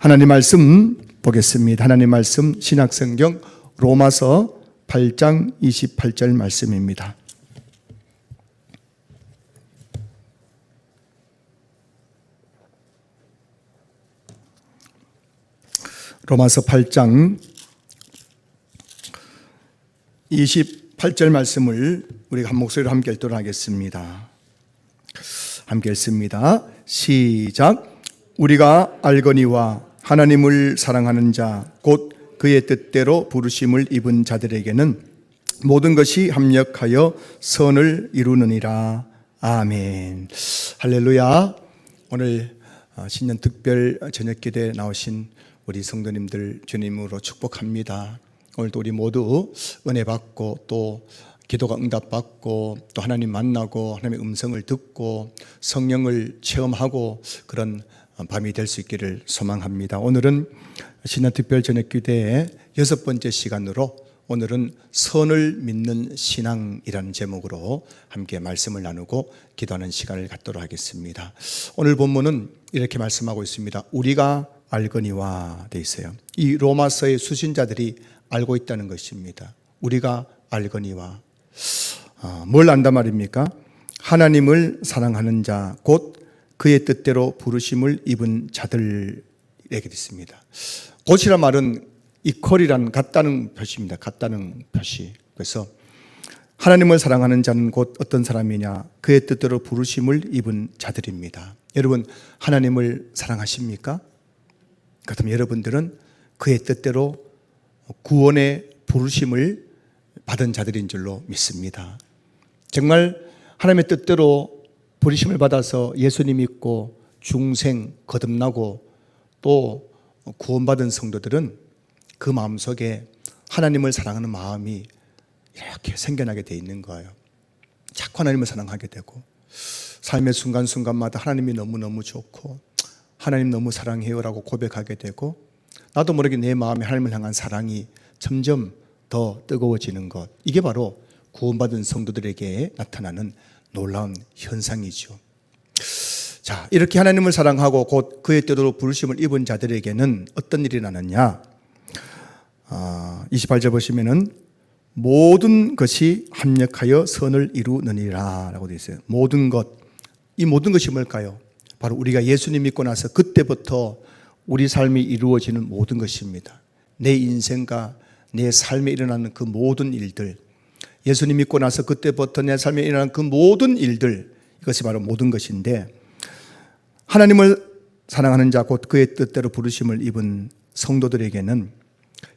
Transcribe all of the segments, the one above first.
하나님 말씀 보겠습니다. 하나님 말씀 신약성경 로마서 8장 28절 말씀입니다. 로마서 8장 28절 말씀을 우리가 한 목소리로 함께 읽도록 하겠습니다. 함께 읽습니다. 시작. 우리가 알거니와 하나님을 사랑하는 자 곧 그의 뜻대로 부르심을 입은 자들에게는 모든 것이 합력하여 선을 이루느니라. 아멘. 할렐루야. 오늘 신년 특별 저녁 기도에 나오신 우리 성도님들 주님으로 축복합니다. 오늘도 우리 모두 은혜 받고 또 기도가 응답받고 또 하나님 만나고 하나님의 음성을 듣고 성령을 체험하고 그런 밤이 될 수 있기를 소망합니다. 오늘은 신년 특별 저녁 기도의 6번째 시간으로 오늘은 선을 믿는 신앙이라는 제목으로 함께 말씀을 나누고 기도하는 시간을 갖도록 하겠습니다. 오늘 본문은 이렇게 말씀하고 있습니다. 우리가 알거니와 되어 있어요. 이 로마서의 수신자들이 알고 있다는 것입니다. 우리가 알거니와 뭘 안단 말입니까? 하나님을 사랑하는 자 곧 그의 뜻대로 부르심을 입은 자들에게 있습니다. 곧이란 말은 이퀄이란 같다는 표시입니다. 같다는 표시. 그래서 하나님을 사랑하는 자는 곧 어떤 사람이냐? 그의 뜻대로 부르심을 입은 자들입니다. 여러분 하나님을 사랑하십니까? 그렇다면 여러분들은 그의 뜻대로 구원의 부르심을 받은 자들인 줄로 믿습니다. 정말 하나님의 뜻대로 부르심을 받아서 예수님 믿고 중생 거듭나고 또 구원받은 성도들은 그 마음속에 하나님을 사랑하는 마음이 이렇게 생겨나게 돼 있는 거예요. 자꾸 하나님을 사랑하게 되고 삶의 순간순간마다 하나님이 너무너무 좋고 하나님 너무 사랑해요라고 고백하게 되고 나도 모르게 내 마음에 하나님을 향한 사랑이 점점 더 뜨거워지는 것, 이게 바로 구원받은 성도들에게 나타나는 놀라운 현상이죠. 자, 이렇게 하나님을 사랑하고 곧 그의 뜻대로 부르심을 입은 자들에게는 어떤 일이 나느냐? 28절 보시면은 모든 것이 합력하여 선을 이루느니라 라고 되어 있어요. 모든 것, 이 모든 것이 뭘까요? 바로 우리가 예수님 믿고 나서 그때부터 우리 삶이 이루어지는 모든 것입니다. 내 인생과 내 삶에 일어나는 그 모든 일들, 예수님 믿고 나서 그때부터 내 삶에 일어나는 그 모든 일들, 이것이 바로 모든 것인데, 하나님을 사랑하는 자 곧 그의 뜻대로 부르심을 입은 성도들에게는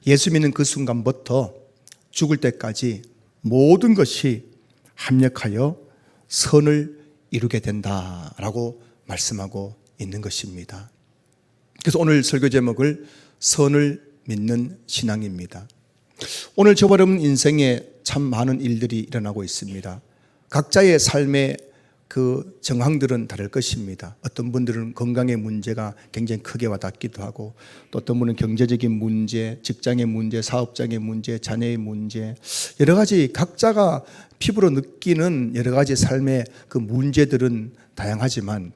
예수 믿는 그 순간부터 죽을 때까지 모든 것이 합력하여 선을 이루게 된다라고 말씀하고 있는 것입니다. 그래서 오늘 설교 제목을 선을 믿는 신앙입니다. 오늘 저와 여러분 인생에 참 많은 일들이 일어나고 있습니다. 각자의 삶의 그 정황들은 다를 것입니다. 어떤 분들은 건강의 문제가 굉장히 크게 와닿기도 하고 또 어떤 분은 경제적인 문제, 직장의 문제, 사업장의 문제, 자녀의 문제, 여러 가지 각자가 피부로 느끼는 여러 가지 삶의 그 문제들은 다양하지만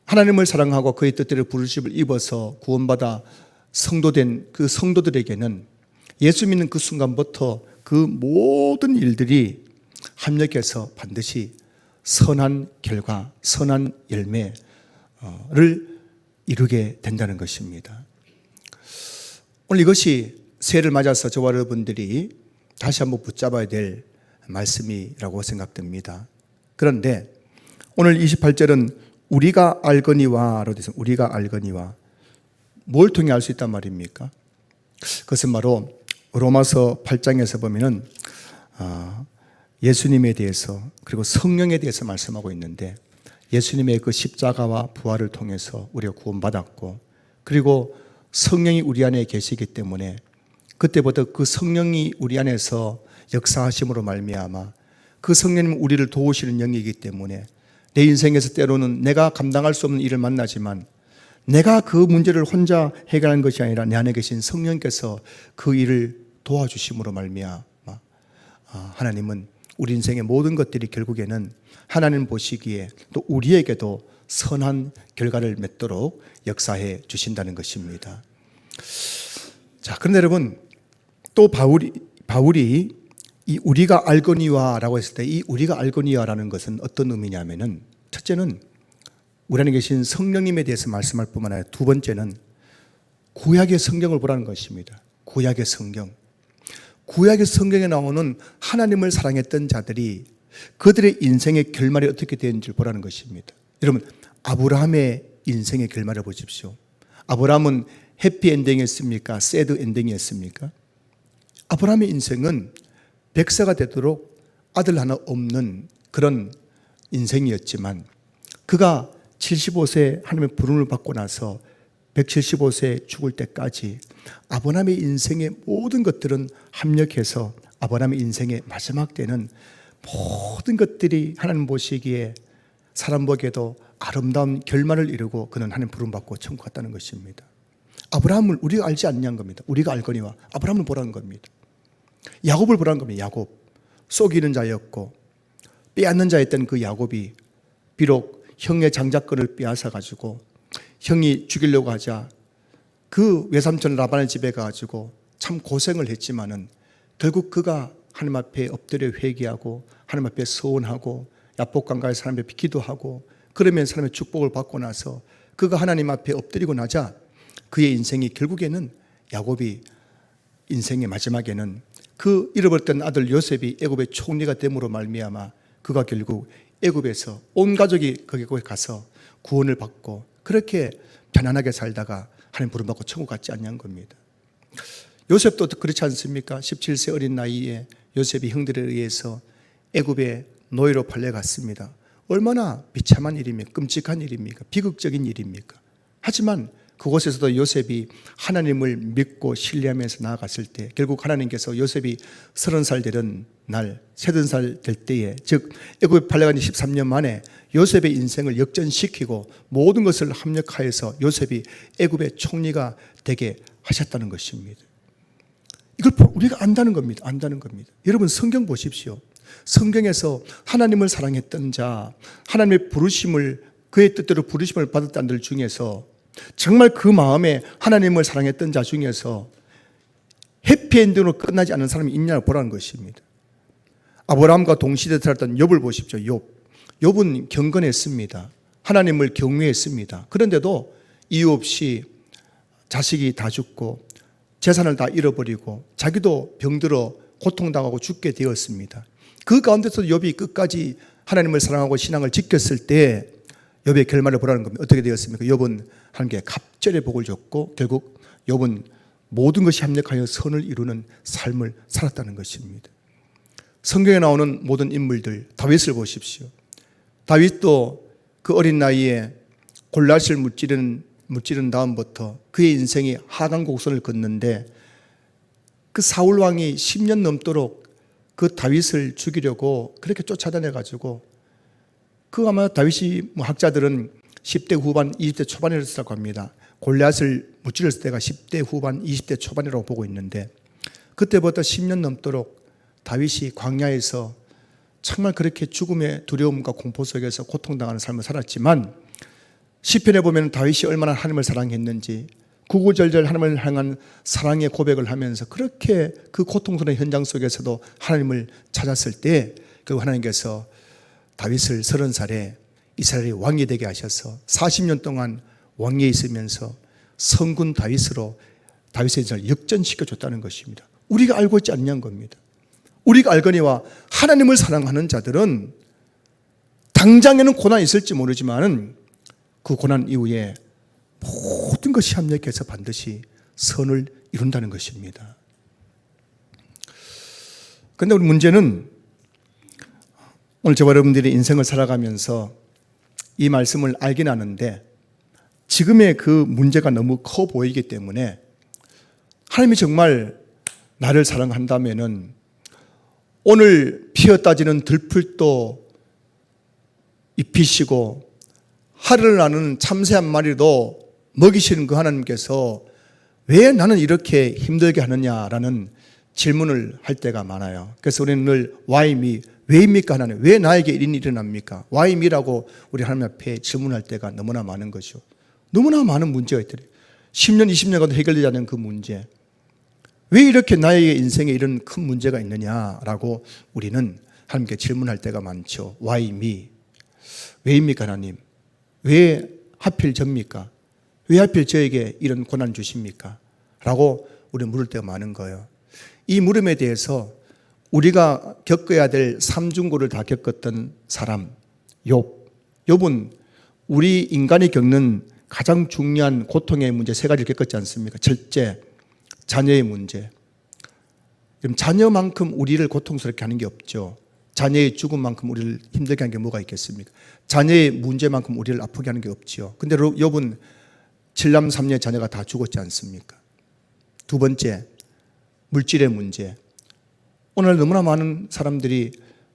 하나님을 사랑하고 그의 뜻대로 부르심을 입어서 구원받아 성도된 그 성도들에게는 예수 믿는 그 순간부터 그 모든 일들이 합력해서 반드시 선한 결과, 선한 열매를 이루게 된다는 것입니다. 오늘 이것이 새해를 맞아서 저와 여러분들이 다시 한번 붙잡아야 될 말씀이라고 생각됩니다. 그런데 오늘 28절은 우리가 알거니와로 되어 있습니다. 우리가 알거니와. 뭘 통해 알 수 있단 말입니까? 그것은 바로 로마서 8장에서 보면은 예수님에 대해서 그리고 성령에 대해서 말씀하고 있는데 예수님의 그 십자가와 부활을 통해서 우리가 구원받았고 그리고 성령이 우리 안에 계시기 때문에 그때부터 그 성령이 우리 안에서 역사하심으로 말미암아 그 성령님은 우리를 도우시는 영이기 때문에 내 인생에서 때로는 내가 감당할 수 없는 일을 만나지만 내가 그 문제를 혼자 해결하는 것이 아니라 내 안에 계신 성령께서 그 일을 도와주심으로 말미암아 하나님은 우리 인생의 모든 것들이 결국에는 하나님 보시기에 또 우리에게도 선한 결과를 맺도록 역사해 주신다는 것입니다. 자, 그런데 여러분, 또 바울이 이 우리가 알거니와라고 했을 때 이 우리가 알거니와라는 것은 어떤 의미냐면은, 첫째는 우리 안에 계신 성령님에 대해서 말씀할 뿐만 아니라 두 번째는 구약의 성경을 보라는 것입니다. 구약의 성경. 구약의 성경에 나오는 하나님을 사랑했던 자들이 그들의 인생의 결말이 어떻게 되는지를 보라는 것입니다. 여러분, 아브라함의 인생의 결말을 보십시오. 아브라함은 해피엔딩이었습니까? 새드 엔딩이었습니까? 아브라함의 인생은 백세가 되도록 아들 하나 없는 그런 인생이었지만, 그가 75세 하나님의 부름을 받고 나서 175세 죽을 때까지 아브라함의 인생의 모든 것들은 합력해서 아브라함의 인생의 마지막 때는 모든 것들이 하나님 보시기에 사람 보기에도 아름다운 결말을 이루고 그는 하나님 부름 받고 천국 갔다는 것입니다. 아브라함을 우리가 알지 않냐는 겁니다. 우리가 알거니와 아브라함을 보라는 겁니다. 야곱을 보라는 겁니다. 야곱, 속이는 자였고 빼앗는 자였던 그 야곱이 비록 형의 장자권을 빼앗아 가지고 형이 죽이려고 하자 그 외삼촌 라반의 집에 가가지고 참 고생을 했지만은 결국 그가 하나님 앞에 엎드려 회개하고 하나님 앞에 서원하고 야복강가에서 하나님 앞에 기도하고 그러면서 하나님의 축복을 받고 나서 그가 하나님 앞에 엎드리고 나자 그의 인생이 결국에는 야곱이 인생의 마지막에는 그 잃어버렸던 아들 요셉이 애굽의 총리가 됨으로 말미암아 그가 결국 애굽에서 온 가족이 거기에 가서 구원을 받고 그렇게 편안하게 살다가 하나님 부름받고 천국 갔지 않냐는 겁니다. 요셉도 그렇지 않습니까? 17세 어린 나이에 요셉이 형들에 의해서 애굽의 노예로 팔려갔습니다. 얼마나 비참한 일입니까? 끔찍한 일입니까? 비극적인 일입니까? 하지만 그곳에서도 요셉이 하나님을 믿고 신뢰하면서 나아갔을 때 결국 하나님께서 요셉이 30살 되던 날, 30살 될 때에, 즉 애굽에 팔려간 지 13년 만에 요셉의 인생을 역전시키고 모든 것을 합력하여서 요셉이 애굽의 총리가 되게 하셨다는 것입니다. 이걸 우리가 안다는 겁니다. 안다는 겁니다. 여러분, 성경 보십시오. 성경에서 하나님을 사랑했던 자, 하나님의 부르심을, 그의 뜻대로 부르심을 받았던 들 중에서 정말 그 마음에 하나님을 사랑했던 자 중에서 해피엔딩으로 끝나지 않은 사람이 있냐고 보라는 것입니다. 아브라함과 동시대에 살았던 욥을 보십시오. 욥은 경건했습니다. 하나님을 경외했습니다. 그런데도 이유 없이 자식이 다 죽고 재산을 다 잃어버리고 자기도 병들어 고통당하고 죽게 되었습니다. 그 가운데서 욥이 끝까지 하나님을 사랑하고 신앙을 지켰을 때 욥의 결말을 보라는 겁니다. 어떻게 되었습니까? 욥은 하나님께 갑절의 복을 줬고 결국 욥은 모든 것이 합력하여 선을 이루는 삶을 살았다는 것입니다. 성경에 나오는 모든 인물들, 다윗을 보십시오. 다윗도 그 어린 나이에 골리앗을 무찌른 다음부터 그의 인생이 하강곡선을 걷는데 그 사울 왕이 10년 넘도록 그 다윗을 죽이려고 그렇게 쫓아다녀가지고 그 아마 다윗이 학자들은 10대 후반, 20대 초반이었다고 합니다. 골리앗을 무찌렀을 때가 10대 후반, 20대 초반이라고 보고 있는데 그때부터 10년 넘도록 다윗이 광야에서 정말 그렇게 죽음의 두려움과 공포 속에서 고통당하는 삶을 살았지만 시편에 보면 다윗이 얼마나 하나님을 사랑했는지 구구절절 하나님을 향한 사랑의 고백을 하면서 그렇게 그 고통스러운 현장 속에서도 하나님을 찾았을 때 그 하나님께서 다윗을 30살에 이스라엘의 왕이 되게 하셔서 40년 동안 왕위에 있으면서 성군 다윗으로 다윗의 인생을 역전시켜줬다는 것입니다. 우리가 알고 있지 않냐는 겁니다. 우리가 알거니와 하나님을 사랑하는 자들은 당장에는 고난이 있을지 모르지만 그 고난 이후에 모든 것이 합력해서 반드시 선을 이룬다는 것입니다. 그런데 우리 문제는 오늘 저와 여러분들이 인생을 살아가면서 이 말씀을 알긴 아는데 지금의 그 문제가 너무 커 보이기 때문에 하나님이 정말 나를 사랑한다면은 오늘 피었다지는 들풀도 입히시고 하루를 나는 참새 한 마리도 먹이시는 그 하나님께서 왜 나는 이렇게 힘들게 하느냐라는 질문을 할 때가 많아요. 그래서 우리는 늘 Why me? 왜입니까 하나님? 왜 나에게 이런 일이 일어납니까? Why me라고 우리 하나님 앞에 질문할 때가 너무나 많은 것이죠. 너무나 많은 문제가 있더래요. 10년, 20년 가도 해결되지 않는 그 문제. 왜 이렇게 나의 인생에 이런 큰 문제가 있느냐라고 우리는 하나님께 질문할 때가 많죠. Why me? 왜입니까 하나님? 왜 하필 접니까? 왜 하필 저에게 이런 고난 주십니까? 라고 우리는 물을 때가 많은 거예요. 이 물음에 대해서 우리가 겪어야 될 삼중고를 다 겪었던 사람 욥은 우리 인간이 겪는 가장 중요한 고통의 문제 세 가지를 겪었지 않습니까? 첫째, 자녀의 문제. 자녀만큼 우리를 고통스럽게 하는 게 없죠. 자녀의 죽음만큼 우리를 힘들게 하는 게 뭐가 있겠습니까? 자녀의 문제만큼 우리를 아프게 하는 게 없지요. 근데 욥은 7남 3녀 자녀가 다 죽었지 않습니까? 두 번째, 물질의 문제. 오늘 너무나 많은 사람들이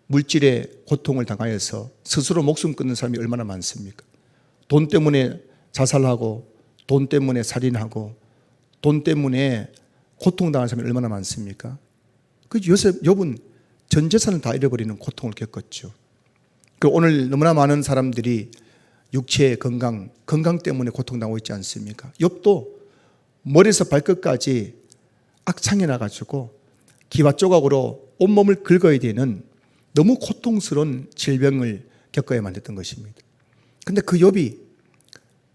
물질의 고통을 당하여서 스스로 목숨 끊는 사람이 얼마나 많습니까? 돈 때문에 자살하고 돈 때문에 살인하고 돈 때문에 고통당하는 사람이 얼마나 많습니까? 그 요새 욥은 전 재산을 다 잃어버리는 고통을 겪었죠. 그 오늘 너무나 많은 사람들이 육체의 건강 때문에 고통당하고 있지 않습니까? 욥도 머리에서 발끝까지 악창이 나가지고 기와 조각으로 온몸을 긁어야 되는 너무 고통스러운 질병을 겪어야 만들었던 것입니다. 근데 그 욥이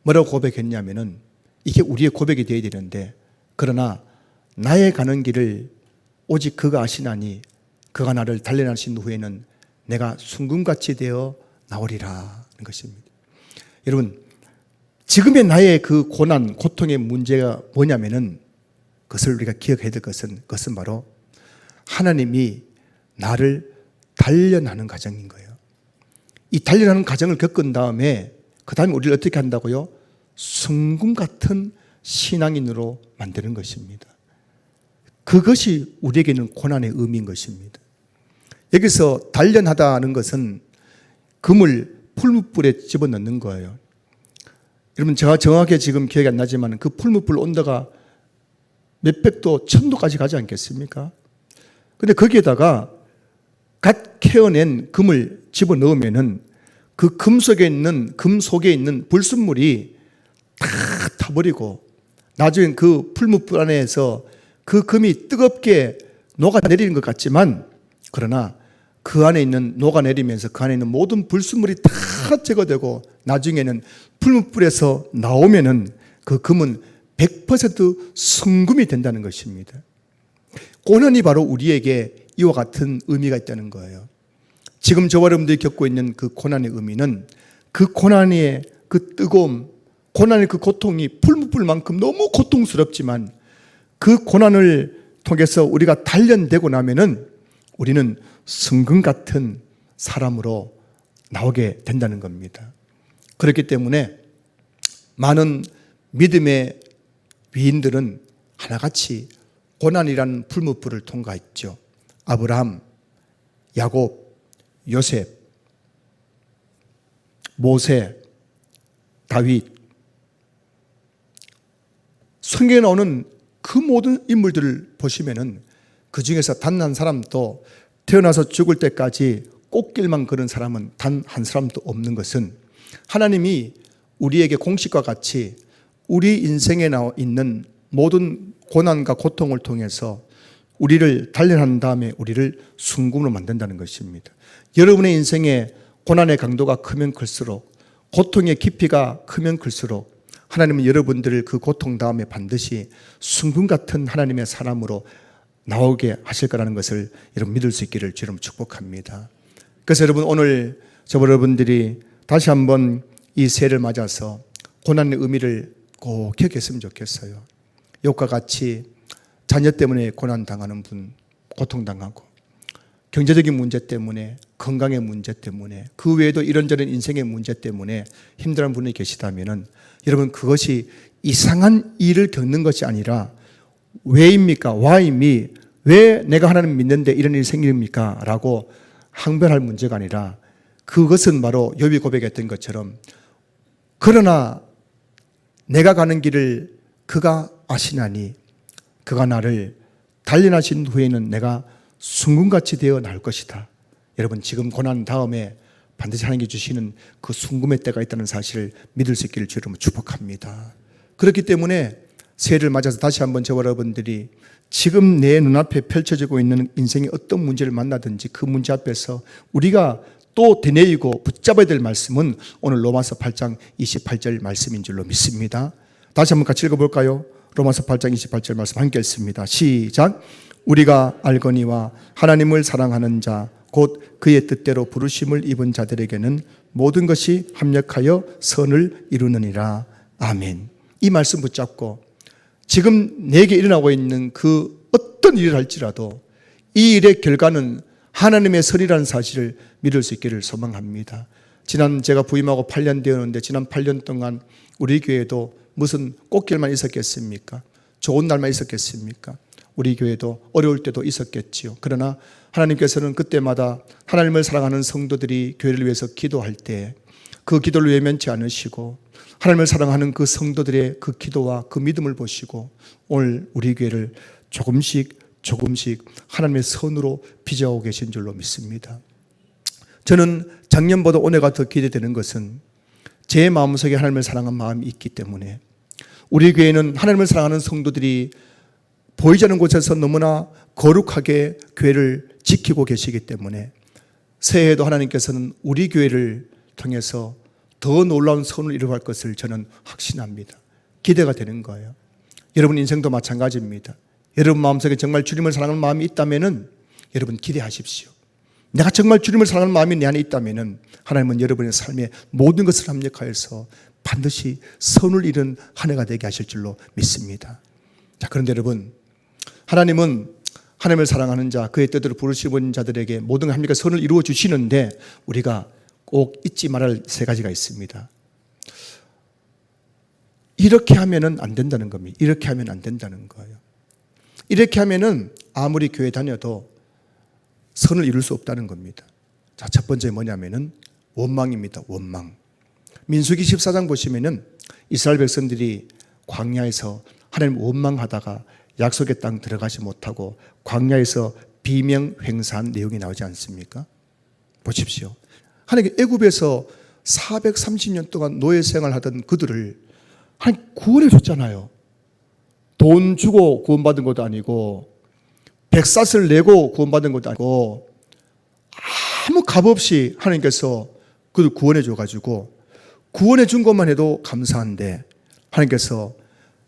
뭐라고 고백했냐면은 이게 우리의 고백이 되어야 되는데 그러나 나의 가는 길을 오직 그가 아시나니 그가 나를 단련하신 후에는 내가 순금같이 되어 나오리라 하는 것입니다. 여러분, 지금의 나의 그 고난, 고통의 문제가 뭐냐면은 그것을 우리가 기억해야 될 그것은 바로 하나님이 나를 단련하는 과정인 거예요. 이 단련하는 과정을 겪은 다음에 그 다음에 우리를 어떻게 한다고요? 순금 같은 신앙인으로 만드는 것입니다. 그것이 우리에게는 고난의 의미인 것입니다. 여기서 단련하다는 것은 금을 풀무불에 집어넣는 거예요. 여러분, 제가 정확하게 지금 기억이 안 나지만 그 풀무불 온도가 몇백도, 1000도까지 가지 않겠습니까? 근데 거기에다가 갓 캐어낸 금을 집어넣으면은 그 금 속에 있는 불순물이 다 타버리고 나중엔 그 풀무불 안에서 그 금이 뜨겁게 녹아내리는 것 같지만 그러나 그 안에 있는 녹아내리면서 그 안에 있는 모든 불순물이 다 제거되고 나중에는 풀무불에서 나오면은 그 금은 100% 순금이 된다는 것입니다. 고난이 바로 우리에게 이와 같은 의미가 있다는 거예요. 지금 저와 여러분들이 겪고 있는 그 고난의 의미는 그 고난의 그 뜨거움, 고난의 그 고통이 풀무불만큼 너무 고통스럽지만 그 고난을 통해서 우리가 단련되고 나면은 우리는 순금 같은 사람으로 나오게 된다는 겁니다. 그렇기 때문에 많은 믿음의 위인들은 하나같이 고난이라는 풀무불을 통과했죠. 아브라함, 야곱, 요셉, 모세, 다윗. 성경에 나오는 그 모든 인물들을 보시면은 그 중에서 단 한 사람도 태어나서 죽을 때까지 꽃길만 걸은 사람은 단 한 사람도 없는 것은 하나님이 우리에게 공식과 같이 우리 인생에 나와 있는 모든 고난과 고통을 통해서 우리를 단련한 다음에 우리를 순금으로 만든다는 것입니다. 여러분의 인생에 고난의 강도가 크면 클수록 고통의 깊이가 크면 클수록 하나님은 여러분들을 그 고통 다음에 반드시 순금 같은 하나님의 사람으로 나오게 하실 거라는 것을 여러분 믿을 수 있기를 주님 축복합니다. 그래서 여러분 오늘 저 여러분들이 다시 한번 이 새해를 맞아서 고난의 의미를 꼭 기억했으면 좋겠어요. 욥과 같이 자녀 때문에 고난당하는 분, 고통당하고 경제적인 문제 때문에, 건강의 문제 때문에, 그 외에도 이런저런 인생의 문제 때문에 힘들어하는 분이 계시다면 여러분 그것이 이상한 일을 겪는 것이 아니라 왜입니까? Why me? 왜 내가 하나님 믿는데 이런 일이 생깁니까? 라고 항변할 문제가 아니라 그것은 바로 욥이 고백했던 것처럼 그러나 내가 가는 길을 그가 아시나니 그가 나를 단련하신 후에는 내가 순금같이 되어 나올 것이다. 여러분 지금 고난 다음에 반드시 하나님께 주시는 그 순금의 때가 있다는 사실을 믿을 수 있기를 주로 축복합니다. 그렇기 때문에 새해를 맞아서 다시 한번 저와 여러분들이 지금 내 눈앞에 펼쳐지고 있는 인생의 어떤 문제를 만나든지 그 문제 앞에서 우리가 또 되뇌이고 붙잡아야 될 말씀은 오늘 로마서 8장 28절 말씀인 줄로 믿습니다. 다시 한번 같이 읽어볼까요? 로마서 8장 28절 말씀 함께 읽습니다. 시작. 우리가 알거니와 하나님을 사랑하는 자 곧 그의 뜻대로 부르심을 입은 자들에게는 모든 것이 합력하여 선을 이루느니라. 아멘. 이 말씀 붙잡고 지금 내게 일어나고 있는 그 어떤 일을 할지라도 이 일의 결과는 하나님의 선이라는 사실을 믿을 수 있기를 소망합니다. 지난 제가 부임하고 8년 되었는데 지난 8년 동안 우리 교회도 무슨 꽃길만 있었겠습니까? 좋은 날만 있었겠습니까? 우리 교회도 어려울 때도 있었겠지요. 그러나 하나님께서는 그때마다 하나님을 사랑하는 성도들이 교회를 위해서 기도할 때 그 기도를 외면치 않으시고 하나님을 사랑하는 그 성도들의 그 기도와 그 믿음을 보시고 오늘 우리 교회를 조금씩 하나님의 선으로 빚어오고 계신 줄로 믿습니다. 저는 작년보다 올해가 더 기대되는 것은 제 마음속에 하나님을 사랑하는 마음이 있기 때문에 우리 교회는 하나님을 사랑하는 성도들이 보이지 않는 곳에서 너무나 거룩하게 교회를 지키고 계시기 때문에 새해에도 하나님께서는 우리 교회를 통해서 더 놀라운 선을 이루어갈 것을 저는 확신합니다. 기대가 되는 거예요. 여러분 인생도 마찬가지입니다. 여러분 마음속에 정말 주님을 사랑하는 마음이 있다면 여러분 기대하십시오. 내가 정말 주님을 사랑하는 마음이 내 안에 있다면 하나님은 여러분의 삶에 모든 것을 합력하여서 반드시 선을 이룬 한 해가 되게 하실 줄로 믿습니다. 자, 그런데 여러분 하나님은 하나님을 사랑하는 자, 그의 뜻대로 부르시는 자들에게 모든 합력과 선을 이루어 주시는데 우리가 꼭 잊지 말할 세 가지가 있습니다. 이렇게 하면은 안 된다는 겁니다. 이렇게 하면 안 된다는 거예요. 이렇게 하면은 아무리 교회 다녀도 선을 이룰 수 없다는 겁니다. 자, 첫 번째 뭐냐면은 원망입니다. 원망. 민수기 14장 보시면은 이스라엘 백성들이 광야에서 하나님 원망하다가 약속의 땅 들어가지 못하고 광야에서 비명횡사한 내용이 나오지 않습니까? 보십시오. 하나님 애굽에서 430년 동안 노예 생활하던 그들을 하나님 구원해 줬잖아요. 돈 주고 구원받은 것도 아니고 백삿을 내고 구원받은 것도 아니고 아무 값 없이 하나님께서 그들 구원해 줘가지고 구원해 준 것만 해도 감사한데 하나님께서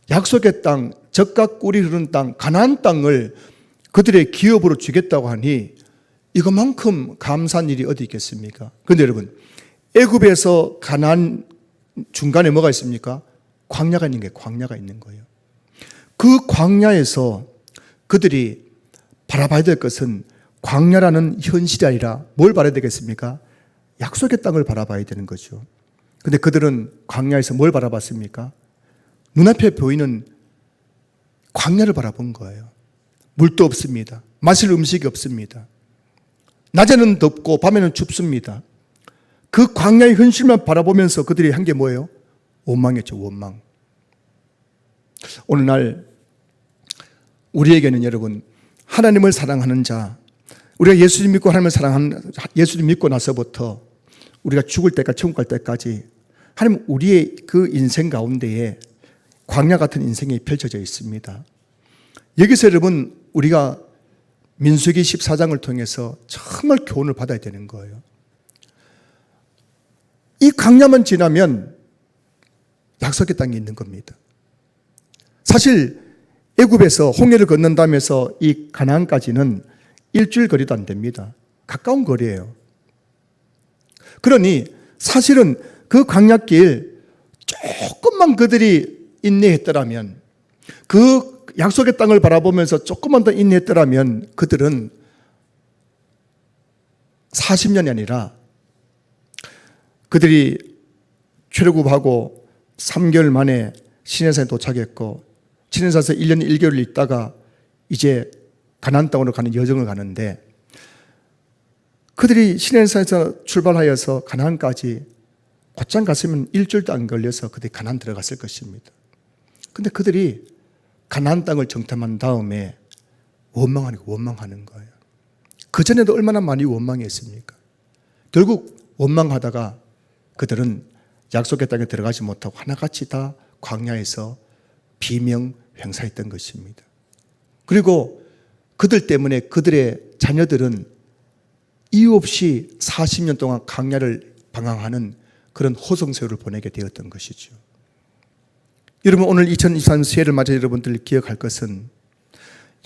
약속의 땅, 젖과 꿀이 흐르는 땅, 가나안 땅을 그들의 기업으로 주겠다고 하니 이것만큼 감사한 일이 어디 있겠습니까? 그런데 여러분 애굽에서 가나안 중간에 뭐가 있습니까? 광야가 있는 게 광야가 있는 거예요. 그 광야에서 그들이 바라봐야 될 것은 광야라는 현실이 아니라 뭘 바라야 되겠습니까? 약속의 땅을 바라봐야 되는 거죠. 그런데 그들은 광야에서 뭘 바라봤습니까? 눈앞에 보이는 광야를 바라본 거예요. 물도 없습니다. 마실 음식이 없습니다. 낮에는 덥고 밤에는 춥습니다. 그 광야의 현실만 바라보면서 그들이 한 게 뭐예요? 원망했죠. 원망. 오늘날 우리에게는 여러분 하나님을 사랑하는 자, 우리가 예수님 믿고 하나님을 사랑하는 예수님 믿고 나서부터 우리가 죽을 때까지 천국 갈 때까지 하나님 우리의 그 인생 가운데에 광야 같은 인생이 펼쳐져 있습니다. 여기서 여러분 우리가 민수기 14장을 통해서 정말 교훈을 받아야 되는 거예요. 이 광야만 지나면 약속의 땅이 있는 겁니다. 사실 애굽에서 홍해를 건넌다면서 이 가나안까지는 일주일 거리도 안 됩니다. 가까운 거리예요. 그러니 사실은 그 광야길 조금만 그들이 인내했더라면, 그 약속의 땅을 바라보면서 조금만 더 인내했더라면 그들은 40년이 아니라 그들이 출애굽하고 3개월 만에 시내산에 도착했고 시내산에서 1년 1개월 있다가 이제 가나안 땅으로 가는 여정을 가는데, 그들이 시내산에서 출발하여서 가나안까지 곧장 갔으면 일주일도 안 걸려서 그들이 가나안 들어갔을 것입니다. 근데 그들이 가나안 땅을 정탐한 다음에 원망하는 거예요. 그전에도 얼마나 많이 원망했습니까? 결국 원망하다가 그들은 약속의 땅에 들어가지 못하고 하나같이 다 광야에서 비명 횡사했던 것입니다. 그리고 그들 때문에 그들의 자녀들은 이유 없이 40년 동안 광야를 방황하는 그런 호성세월을 보내게 되었던 것이죠. 여러분, 오늘 2023 새해를 맞아 여러분들 기억할 것은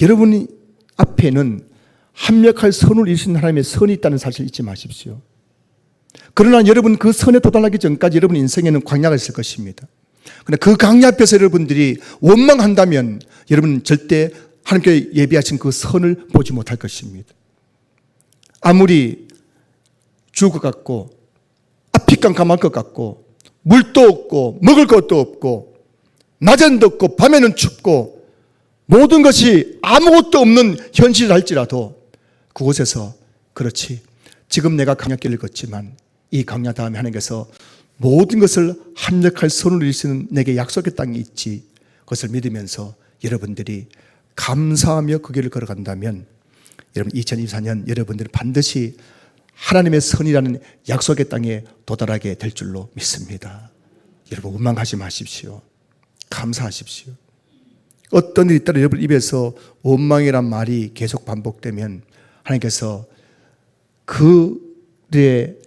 여러분 앞에는 합력할 선을 이루신 하나님의 선이 있다는 사실을 잊지 마십시오. 그러나 여러분 그 선에 도달하기 전까지 여러분 인생에는 광야가 있을 것입니다. 그러나 그 광야 앞에서 여러분들이 원망한다면 여러분은 절대 하나님께 예비하신 그 선을 보지 못할 것입니다. 아무리 죽을 것 같고 앞이 깜깜할 것 같고 물도 없고 먹을 것도 없고 낮엔 덥고 밤에는 춥고 모든 것이 아무것도 없는 현실일지라도 그곳에서 그렇지, 지금 내가 광야길을 걷지만 이 광야 다음에 하나님께서 모든 것을 합력할 손을 이루시는 내게 약속의 땅이 있지, 그것을 믿으면서 여러분들이 감사하며 그 길을 걸어간다면 여러분 2024년 여러분들은 반드시 하나님의 선이라는 약속의 땅에 도달하게 될 줄로 믿습니다. 여러분 원망하지 마십시오. 감사하십시오. 어떤 일이 있더라도 여러분 입에서 원망이란 말이 계속 반복되면 하나님께서 그의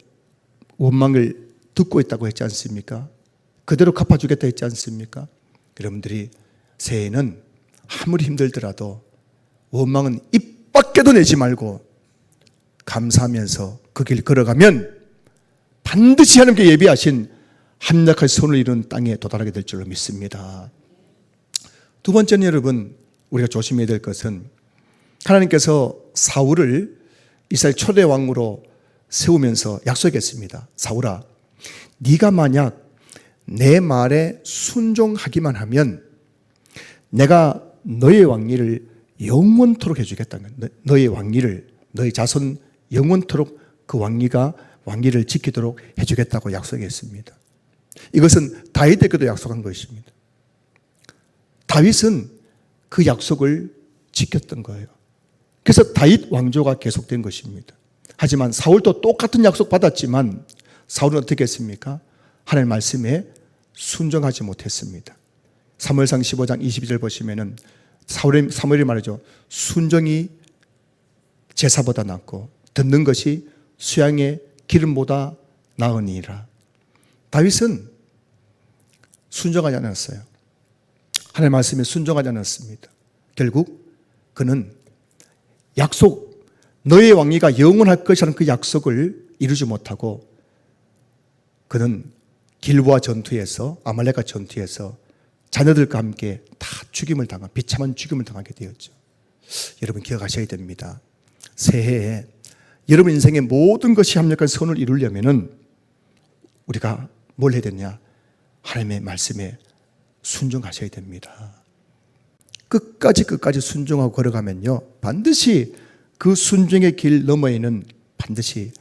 원망을 듣고 있다고 했지 않습니까? 그대로 갚아주겠다 했지 않습니까? 여러분들이 새해에는 아무리 힘들더라도 원망은 입 밖에도 내지 말고 감사하면서 그 길 걸어가면 반드시 하나님께 예비하신 합력할 손을 이룬 땅에 도달하게 될 줄로 믿습니다. 두 번째는 여러분 우리가 조심해야 될 것은 하나님께서 사울을 이스라엘 초대 왕으로 세우면서 약속했습니다. 사울아, 네가 만약 내 말에 순종하기만 하면 내가 너의 왕위를 영원토록 해주겠다는, 너의 왕위를, 너의 자손 영원토록 그 왕위를 지키도록 해주겠다고 약속했습니다. 이것은 다윗에게도 약속한 것입니다. 다윗은 그 약속을 지켰던 거예요. 그래서 다윗 왕조가 계속된 것입니다. 하지만 사울도 똑같은 약속 받았지만 사울은 어떻게 했습니까? 하나님의 말씀에 순종하지 못했습니다. 사무엘상 15장 22절 보시면은 사무엘이 말이죠. 순종이 제사보다 낫고 듣는 것이 수양의 기름보다 나으니라. 다윗은 순종하지 않았어요. 하나님의 말씀에 순종하지 않았습니다. 결국 그는 약속, 너의 왕위가 영원할 것이라는 그 약속을 이루지 못하고 그는 길보아 전투에서, 아말렉과 전투에서 자녀들과 함께 다 죽임을 당한, 비참한 죽임을 당하게 되었죠. 여러분 기억하셔야 됩니다. 새해에 여러분 인생의 모든 것이 합력한 선을 이루려면은 우리가 뭘 해야 되냐? 하나님의 말씀에 순종하셔야 됩니다. 끝까지 순종하고 걸어가면요, 반드시 그 순종의 길 너머에는 반드시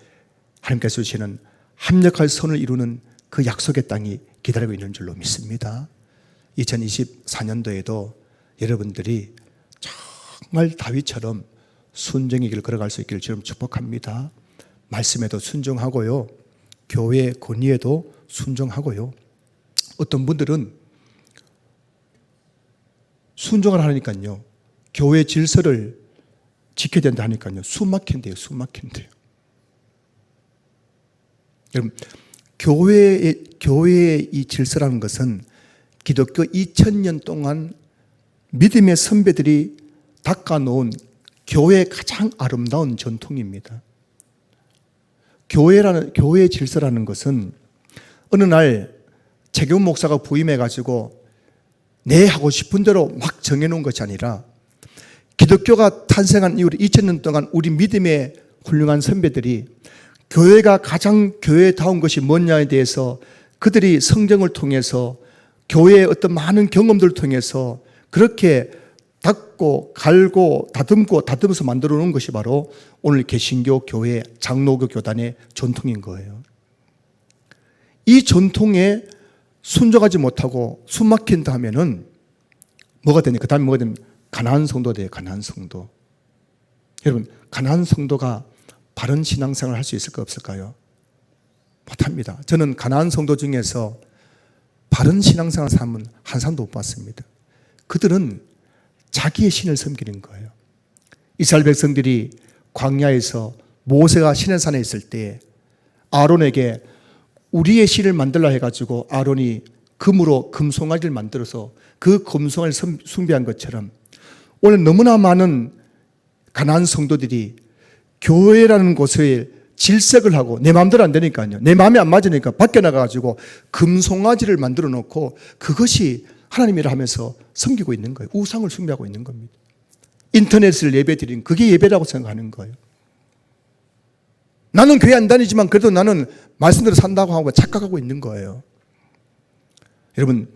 하나님께서 주시는 합력할 선을 이루는 그 약속의 땅이 기다리고 있는 줄로 믿습니다. 2024년도에도 여러분들이 정말 다윗처럼 순종의 길을 걸어갈 수 있기를 주님 축복합니다. 말씀에도 순종하고요, 교회 권위에도 순종하고요. 어떤 분들은 순종을 하니까요, 교회 질서를 지켜야 된다 하니까요, 숨 막힌대요. 여러분, 교회의 이 질서라는 것은 기독교 2000년 동안 믿음의 선배들이 닦아놓은 교회의 가장 아름다운 전통입니다. 교회의 질서라는 것은 어느 날 최경훈 목사가 부임해가지고 내 하고 싶은 대로 막 정해놓은 것이 아니라 기독교가 탄생한 이후로 2000년 동안 우리 믿음의 훌륭한 선배들이 교회가 가장 교회다운 것이 뭐냐에 대해서 그들이 성경을 통해서 교회의 어떤 많은 경험들을 통해서 그렇게 닦고 갈고 다듬어서 만들어 놓은 것이 바로 오늘 개신교 교회 장로교 교단의 전통인 거예요. 이 전통에 순종하지 못하고 숨 막힌다 하면은 뭐가 되냐? 그 다음에 뭐가 되냐면 가나안 성도 돼요. 가나안 성도. 여러분, 가난한 성도가 바른 신앙생활을 할 수 있을까 없을까요? 못합니다. 저는 가난한 성도 중에서 바른 신앙생활 사람은 한 사람도 못 봤습니다. 그들은 자기의 신을 섬기는 거예요. 이스라엘 백성들이 광야에서 모세가 시내산에 있을 때 아론에게 우리의 신을 만들라 해가지고 아론이 금으로 금송아지를 만들어서 그 금송아지를 숭배한 것처럼 오늘 너무나 많은 가난한 성도들이 교회라는 곳에 질색을 하고 내 마음대로 안 되니까요. 내 마음에 안 맞으니까 밖에 나가가지고 금송아지를 만들어 놓고 그것이 하나님이라 하면서 섬기고 있는 거예요. 우상을 숭배하고 있는 겁니다. 인터넷을 예배드리는 그게 예배라고 생각하는 거예요. 나는 교회 안 다니지만 그래도 나는 말씀대로 산다고 하고 착각하고 있는 거예요. 여러분,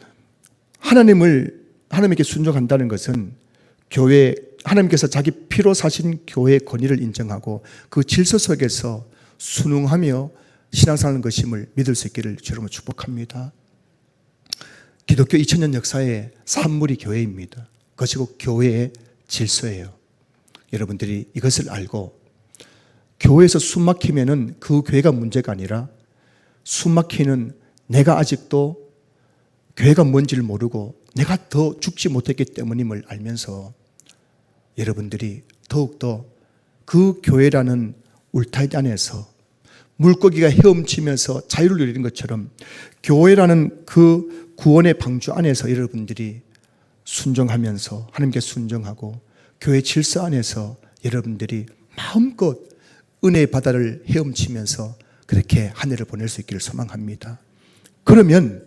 하나님께 순종한다는 것은 교회, 하나님께서 자기 피로 사신 교회의 권위를 인정하고 그 질서 속에서 순응하며 신앙생활하는 것임을 믿을 수 있기를 주로 축복합니다. 기독교 2000년 역사의 산물이 교회입니다. 그것이고 교회의 질서예요. 여러분들이 이것을 알고 교회에서 숨 막히면은 그 교회가 문제가 아니라 숨 막히는 내가 아직도 교회가 뭔지를 모르고 내가 더 죽지 못했기 때문임을 알면서 여러분들이 더욱더 그 교회라는 울타리 안에서 물고기가 헤엄치면서 자유를 누리는 것처럼 교회라는 그 구원의 방주 안에서 여러분들이 순종하면서 하나님께 순종하고 교회 질서 안에서 여러분들이 마음껏 은혜의 바다를 헤엄치면서 그렇게 한 해를 보낼 수 있기를 소망합니다. 그러면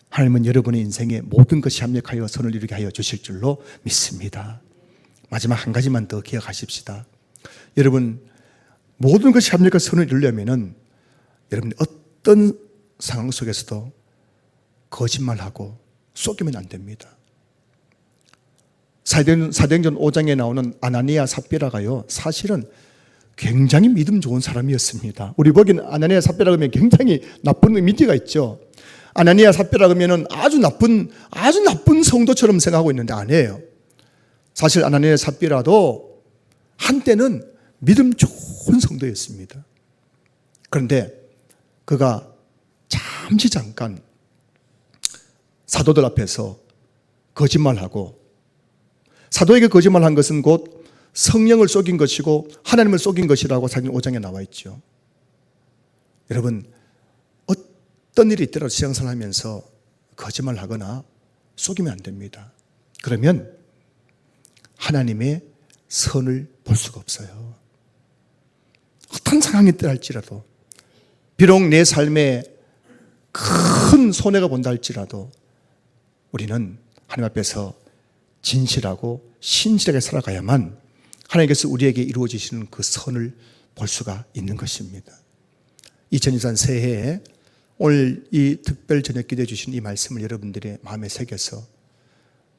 하나님은 여러분의 인생에 모든 것이 합력하여 선을 이루게 하여 주실 줄로 믿습니다. 마지막 한 가지만 더 기억하십시다. 여러분, 모든 것이 합력하여 선을 이루려면은 여러분이 어떤 상황 속에서도 거짓말하고 속이면 안 됩니다. 사도행전 5장에 나오는 아나니아 삽비라가요, 사실은 굉장히 믿음 좋은 사람이었습니다. 우리 보기엔 아나니아 삽비라 그러면 굉장히 나쁜 이미지가 있죠. 아나니아 삽비라 그러면 아주 나쁜 성도처럼 생각하고 있는데 아니에요. 사실 아나니아 삽비라도 한때는 믿음 좋은 성도였습니다. 그런데 그가 잠깐 사도들 앞에서 거짓말하고, 사도에게 거짓말한 것은 곧 성령을 속인 것이고 하나님을 속인 것이라고 사도행전 5장에 나와 있죠. 여러분, 어떤 일이 있더라도 신앙생활 하면서 거짓말하거나 속이면 안 됩니다. 그러면 하나님의 선을 볼 수가 없어요. 어떤 상황이 있다 할지라도, 비록 내 삶에 큰 손해가 본다 할지라도 우리는 하나님 앞에서 진실하고 신실하게 살아가야만 하나님께서 우리에게 이루어지시는 그 선을 볼 수가 있는 것입니다. 2024년 새해에 오늘 이 특별 저녁 기도해 주신 이 말씀을 여러분들의 마음에 새겨서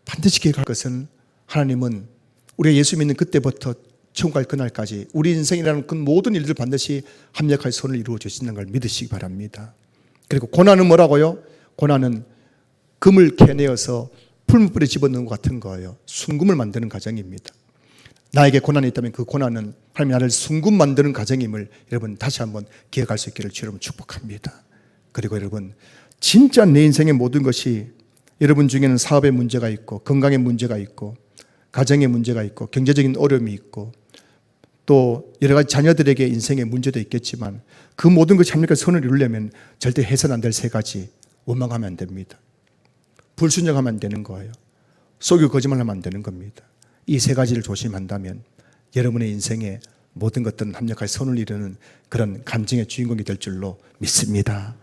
반드시 기억할 것은, 하나님은 우리가 예수 믿는 그때부터 천국 갈 그날까지 우리 인생이라는 그 모든 일들 반드시 합력할 선을 이루어 주시는 걸 믿으시기 바랍니다. 그리고 고난은 뭐라고요? 고난은 금을 캐내어서 풀무불에 집어넣은 것 같은 거예요. 순금을 만드는 과정입니다. 나에게 고난이 있다면 그 고난은 하나님이 나를 순금 만드는 과정임을 여러분 다시 한번 기억할 수 있기를 여러분 축복합니다. 그리고 여러분, 진짜 내 인생의 모든 것이, 여러분 중에는 사업에 문제가 있고 건강에 문제가 있고 가정에 문제가 있고 경제적인 어려움이 있고 또 여러 가지 자녀들에게 인생의 문제도 있겠지만 그 모든 것이 합력한 선을 이루려면 절대 해서는 안 될 세 가지, 원망하면 안 됩니다. 불순종하면 안 되는 거예요. 속이고 거짓말하면 안 되는 겁니다. 이 세 가지를 조심한다면 여러분의 인생에 모든 것들은 합력하여 선을 이루는 그런 간증의 주인공이 될 줄로 믿습니다.